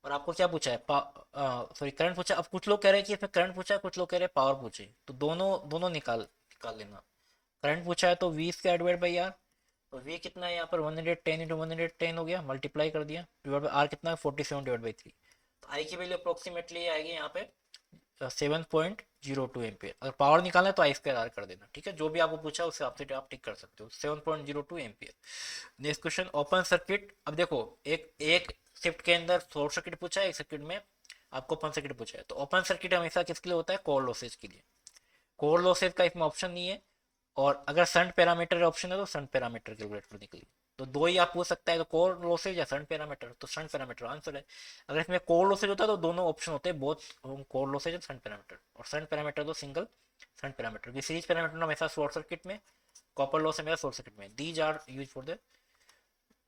और आपको क्या पूछा है, सॉरी करंट पूछा। अब कुछ लोग कह रहे हैं कि इसमें करंट पूछा है, कुछ लोग कह रहे हैं पावर पूछे, तो दोनों दोनों निकाल निकाल लेना। करंट पूछा है तो V²/R, तो V कितना है यहाँ पर 110 × 110 हो गया, मल्टीप्लाई कर दिया, डिवाइड बाई R कितना है 47/3। तो I की वैल्यू अप्रोक्सीमेटली आएगी यहाँ पे 7.02 एम्पियर। अगर पावर निकालना है तो I²R कर देना, ठीक है। जो भी आपको पूछा उससे आपसे आप टिक कर सकते हो, 7.02 ampere. Next question, open circuit. अब देखो एक एक शिफ्ट के अंदर शॉर्ट सर्किट पूछा है, एक सर्किट में आपको ओपन सर्किट पूछा है। तो ओपन सर्किट हमेशा किसके लिए होता है, कोर लॉसेज के लिए। कोर लॉसेज का इसमें ऑप्शन नहीं है, और अगर शंट पैरामीटर ऑप्शन है तो शंट पैरामीटर कैलकुलेट करने के लिए, तो दो ही आप पूछ सकता है, तो कोर लॉसेज या शंट पैरामीटर, तो शंट पैरामीटर आंसर है। अगर इसमें कोर लॉसेज होता है तो दोनों ऑप्शन होते हैं, बोथ कोर लॉसेज और शंट पैरामीटर, और शंट पैरामीटर तो single shunt parameter. Series parameter हमेशा शॉर्ट सर्किट में, कॉपर लॉस हमेशा शॉर्ट सर्किट में, these are used for the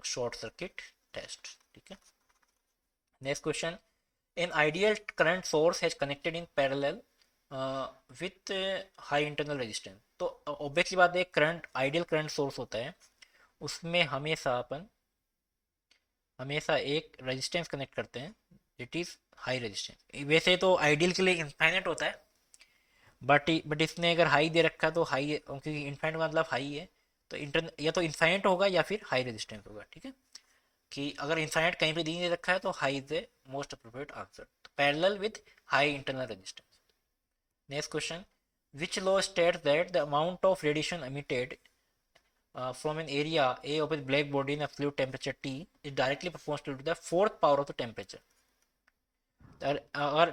short circuit test, ठीक है। Next question, an ideal current source has connected in parallel with high internal resistance। तो obviously बात है, current ideal current source होता है, उसमें हमेशा एक रेजिस्टेंस कनेक्ट करते हैं, इट इज़ हाई रेजिस्टेंस। वैसे तो आइडियल के लिए इनफाइनाइट होता है, बट इसने अगर हाई दे रखा है तो हाई है, क्योंकि इनफाइनाइट मतलब हाई है, तो इंटर या तो इनफाइनाइट होगा या फिर हाई रेजिस्टेंस होगा, ठीक है। कि अगर इनफाइनाइट कहीं पे दी नहीं रखा है तो high is the most appropriate answer, तो parallel with high internal resistance. Next question, which law states that the amount of radiation emitted from an area A of a black body in absolute temperature T is directly proportional to the fourth power of the temperature। अगर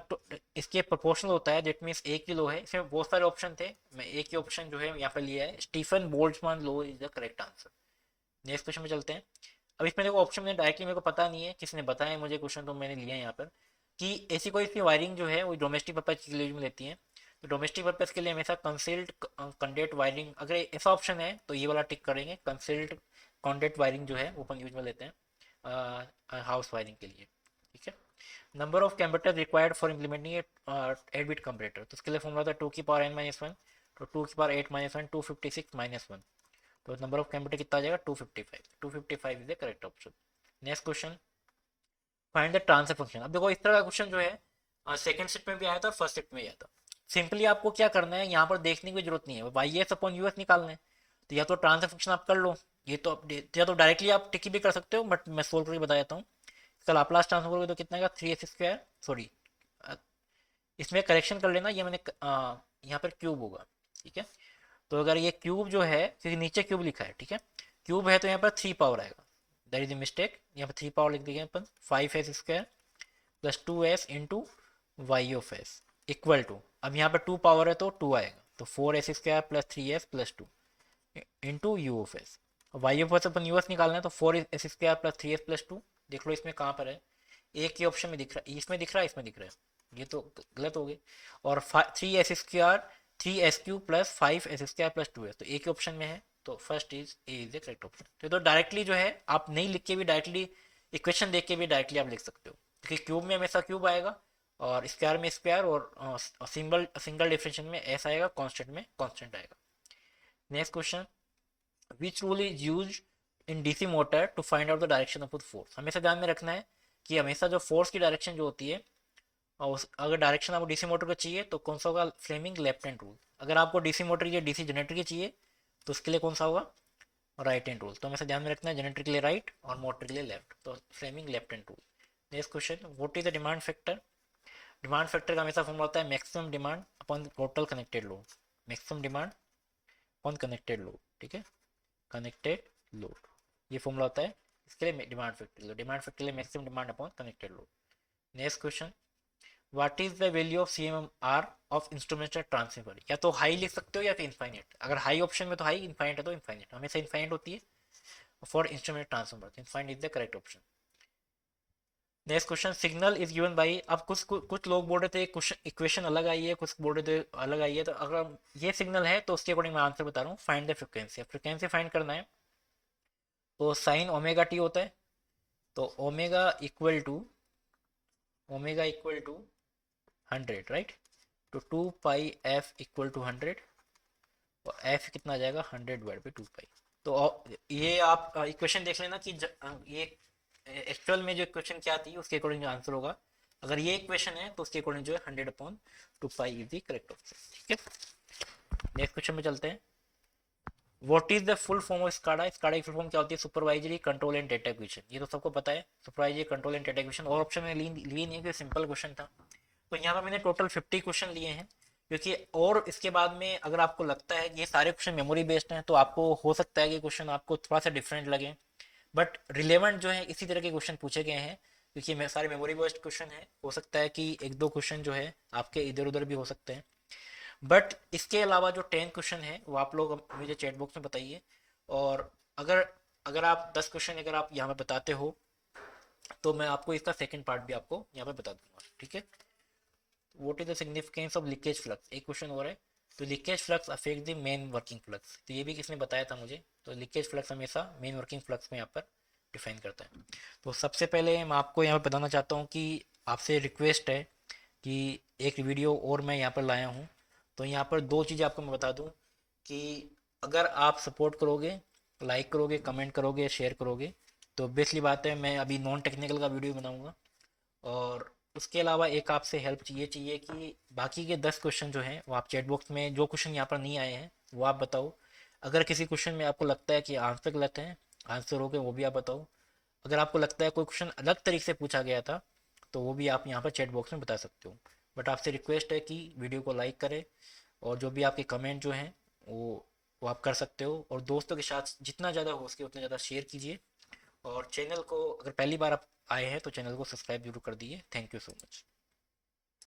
इसके proportional होता है, that means एक ही लो है। इसमें बहुत सारे option थे, मैं एक ही ऑप्शन जो है यहाँ पर लिया है, Stefan Boltzmann law is the correct answer. Next question में चलते हैं। अब इसमें देखो ऑप्शन में डायरेक्टली मेरे को पता नहीं है, किसने बताया मुझे क्वेश्चन, तो मैंने लिया है यहाँ पर कि ऐसी कोई इसकी वायरिंग जो है वो डोमेस्टिक पर्पज के लिए यूज में लेती है। तो डोमेस्टिक पर्पज के लिए हमेशा कंसील्ड कंडेंट वायरिंग, अगर ऐसा ऑप्शन है तो ये वाला टिक करेंगे, कंसील्ड कंडेंट वायरिंग जो है वो अपन यूज में लेते हैं हाउस वायरिंग के लिए, ठीक है। Number of computer required for implementing 8 bit computer, तो उसके लिए फॉर्मूला था 2n-1, तो 2 8-1 256-1, तो नंबर ऑफ कंप्यूटर कितना आ जाएगा 255, 255 is the correct option. Next question, find the transfer function. अब देखो इस तरह का क्वेश्चन जो है सेकंड शिफ्ट में भी आया था और फर्स्ट शिफ्ट में भी आया था। सिंपली आपको क्या करना है, यहाँ पर देखने की जरूरत नहीं है, वाई एस अपॉन यूएस निकालना है, तो या तो ट्रांसफर फंक्शन आप कर लो, ये तो या तो डायरेक्टली आप टिकी भी कर सकते हो, बट मैं सोल्व करके बता देता हूँ। इसका लाप्लास ट्रांसफर करोगे तो कितना आएगा 3s², सॉरी इसमें करेक्शन कर लेना, ये मैंने यहाँ पर क्यूब होगा, ठीक है। तो अगर ये क्यूब जो है, क्योंकि नीचे क्यूब लिखा है, ठीक है, क्यूब है तो यहाँ पर 3 पावर आएगा, दैट इज ए मिस्टेक, यहाँ पर 3 पावर लिख दिया अपन, 5s² plus 2s into Y of S equal to, अब यहाँ पर 2 पावर है तो 2 आएगा, तो 4s² plus 3s plus 2 into U of S. Y of S अपन यूएस निकालना है, तो 4s² प्लस 3s प्लस 2, देख लो इसमें कहाँ पर है, एक ही ऑप्शन में दिख रहा है, इसमें दिख रहा है, इसमें दिख रहा है, ये तो गलत हो गए। और 3s² 3s³ plus 5s² plus 2s, तो एक ही ऑप्शन में है, तो first is a is the correct option. तो डायरेक्टली जो है आप नहीं लिख के भी डायरेक्टली इक्वेशन देख के भी डायरेक्टली आप लिख सकते हो, क्योंकि क्यूब में हमेशा क्यूब आएगा और स्क्वायर में स्क्वायर, और सिंगल सिंगल डिफरेंशियल में एस आएगा, कांस्टेंट में कांस्टेंट आएगा। Next question, which rule is use in DC motor to find out the direction of force. हमेशा ध्यान में रखना है कि हमेशा जो फोर्स की डायरेक्शन जो होती है, और अगर डायरेक्शन आपको डीसी मोटर का चाहिए तो कौन सा होगा, फ्लेमिंग लेफ्ट हैंड रूल। अगर आपको डीसी मोटर या डीसी जनरेटर की चाहिए तो उसके लिए कौन सा होगा, राइट हैंड रूल। तो हमेशा ध्यान में रखना है, जनरेटर के लिए राइट और मोटर के लिए लेफ्ट, तो Fleming left hand rule. Next question, what is the demand factor. Demand factor का हमेशा फॉर्मूला होता है maximum demand upon total connected load, maximum demand upon connected load, ठीक है, कनेक्टेड लोड, ये फॉर्मूला होता है इसके लिए डिमांड फैक्टर, डिमांड फैक्टर के लिए maximum demand upon connected load. Next question, what is the value of CMR of instrumental transfer. या तो हाई लिख सकते हो या फिर इनफाइनाइट, अगर हाई ऑप्शन में तो हाई, इनफाइनाइट है तो इनफाइनाइट, हमेशा इनफाइनाइट होती है for instrument transfer, infinite is the correct option. Next question, signal is given by, अब कुछ लोग बोल रहे थे कुछ इक्वेशन अलग आई है, कुछ बोल रहे थे अलग आई है, तो अगर ये सिग्नल है तो उसके अकॉर्डिंग मैं आंसर बता रहा हूँ। Find the frequency, frequency find करना है, तो साइन ओमेगा टी होता है, तो ओमेगा इक्वल टू 100, राइट, तो 2πf इक्वल टू 100, और f कितना आ जाएगा 100/2π। तो ये आप इक्वेशन देख लेना कि ये एक्चुअल में जो इक्वेशन क्या थी उसके अकॉर्डिंग जो आंसर होगा, अगर ये इक्वेशन है तो उसके अकॉर्डिंग जो है 100/2π इज द करेक्ट ऑप्शन, ठीक है। नेक्स्ट क्वेश्चन में चलते हैं। What is the full form of SCADA. SCADA की फुल फॉर्म क्या होती है, supervisory control and data acquisition, ये तो सबको पता है, supervisory control and data acquisition. और ऑप्शन में ली नहीं है, सिंपल क्वेश्चन था, तो यहाँ पर मैंने टोटल 50 क्वेश्चन लिए हैं, क्योंकि और इसके बाद में अगर आपको लगता है कि ये सारे क्वेश्चन मेमोरी बेस्ड हैं तो आपको हो सकता है कि क्वेश्चन आपको थोड़ा सा डिफरेंट लगे, बट रिलेवेंट जो है इसी तरह के क्वेश्चन पूछे गए हैं, क्योंकि सारे मेमोरी बेस्ड क्वेश्चन है। हो सकता है कि एक दो क्वेश्चन जो है आपके इधर उधर भी हो सकते हैं, बट इसके अलावा जो 10 क्वेश्चन है वो आप लोग मुझे चैट बॉक्स में बताइए, और अगर अगर आप 10 क्वेश्चन अगर आप यहाँ पे बताते हो तो मैं आपको इसका सेकंड पार्ट भी आपको यहाँ पे बता दूंगा, ठीक है। What is the significance of leakage flux, एक क्वेश्चन हो रहा है, तो leakage flux affect the main working flux, तो ये भी किसने बताया था मुझे, तो लीकेज फ्लक्स हमेशा मेन वर्किंग फ्लक्स में यहाँ पर डिफाइन करता है। तो सबसे पहले मैं आपको यहाँ पर बताना चाहता हूँ कि आपसे रिक्वेस्ट है कि एक वीडियो और मैं यहाँ पर लाया हूँ। तो यहाँ पर दो चीज़ें आपको मैं बता दूँ कि अगर आप सपोर्ट करोगे, लाइक करोगे, कमेंट करोगे, शेयर करोगे, तो ऑब्वियसली बात है मैं अभी नॉन टेक्निकल का वीडियो बनाऊँगा। और उसके अलावा एक आपसे हेल्प चाहिए कि बाकी के 10 क्वेश्चन जो हैं वो आप चैट बॉक्स में, जो क्वेश्चन यहाँ पर नहीं आए हैं वो आप बताओ। अगर किसी क्वेश्चन में आपको लगता है कि आंसर गलत है, आंसर हो गए, वो भी आप बताओ। अगर आपको लगता है कोई क्वेश्चन अलग तरीके से पूछा गया था तो वो भी आप यहाँ पर चैट बॉक्स में बता सकते हो। बट आपसे रिक्वेस्ट है कि वीडियो को लाइक करें, और जो भी आपके कमेंट जो हैं वो आप कर सकते हो, और दोस्तों के साथ जितना ज़्यादा हो सके उतना ज़्यादा शेयर कीजिए। और चैनल को अगर पहली बार आप आए हैं तो चैनल को सब्सक्राइब जरूर कर दिए। Thank you so much.